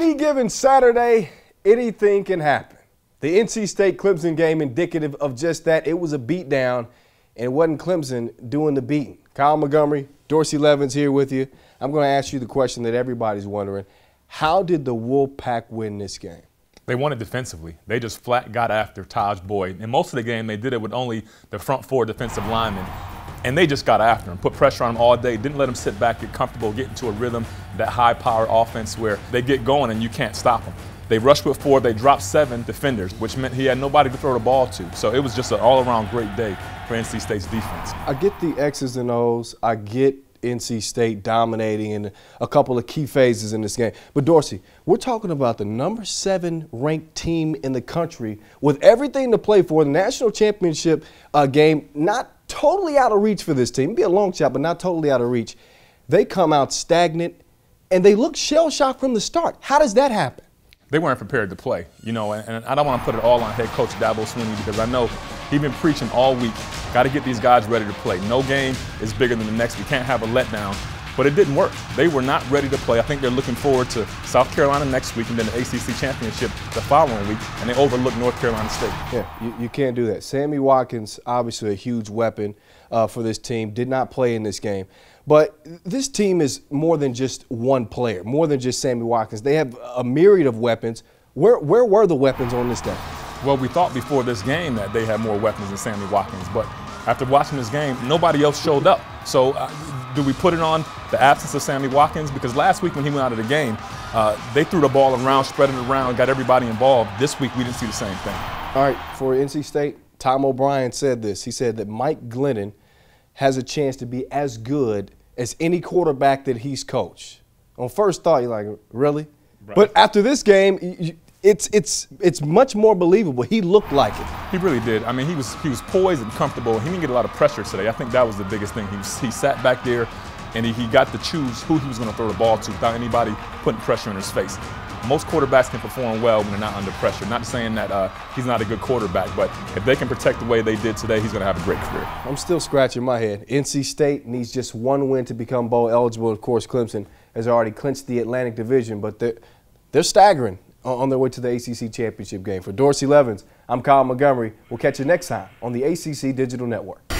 any given Saturday, anything can happen. The NC State Clemson game indicative of just that. It was a beatdown, and it wasn't Clemson doing the beating. Kyle Montgomery, Dorsey Levens here with you. I'm going to ask you the question that everybody's wondering. How did the Wolfpack win this game? They won it defensively. They just flat got after Taj Boyd. And most of the game, they did it with only the front four defensive linemen. And they just got after him, put pressure on him all day, didn't let him sit back, get comfortable, get into a rhythm, that high-powered offense where they get going and you can't stop them. They rushed with 4, they dropped 7 defenders, which meant he had nobody to throw the ball to. So it was just an all-around great day for NC State's defense. I get the X's and O's. I get NC State dominating in a couple of key phases in this game. But Dorsey, we're talking about the number 7 ranked team in the country with everything to play for, the national championship game, not totally out of reach for this team. It'd be a long shot, but not totally out of reach. They come out stagnant, and they look shell-shocked from the start. How does that happen? They weren't prepared to play, you know, and I don't want to put it all on head coach Dabo Swinney because I know he's been preaching all week, got to get these guys ready to play. No game is bigger than the next. We can't have a letdown. But it didn't work. They were not ready to play. I think they're looking forward to South Carolina next week and then the ACC championship the following week, and they overlooked North Carolina State. Yeah, you can't do that. Sammy Watkins, obviously a huge weapon for this team, did not play in this game. But this team is more than just one player, more than just Sammy Watkins. They have a myriad of weapons. Where were the weapons on this day? Well, we thought before this game that they had more weapons than Sammy Watkins, but after watching this game, nobody else showed up. So do we put it on the absence of Sammy Watkins? Because last week when he went out of the game, they threw the ball around, spread it around, got everybody involved. This week we didn't see the same thing. All right, for NC State, Tom O'Brien said this. He said that Mike Glennon has a chance to be as good as any quarterback that he's coached. On first thought, you're like, really? Right. But after this game, it's much more believable. He looked like it. He really did. I mean, he was poised and comfortable. He didn't get a lot of pressure today. I think that was the biggest thing. He sat back there and he got to choose who he was going to throw the ball to without anybody putting pressure in his face. Most quarterbacks can perform well when they're not under pressure. Not saying that he's not a good quarterback, but if they can protect the way they did today, he's going to have a great career. I'm still scratching my head. NC State needs just one win to become bowl eligible. Of course, Clemson has already clinched the Atlantic Division, but they're staggering on their way to the ACC championship game. For Dorsey Levens, I'm Kyle Montgomery. We'll catch you next time on the ACC Digital Network.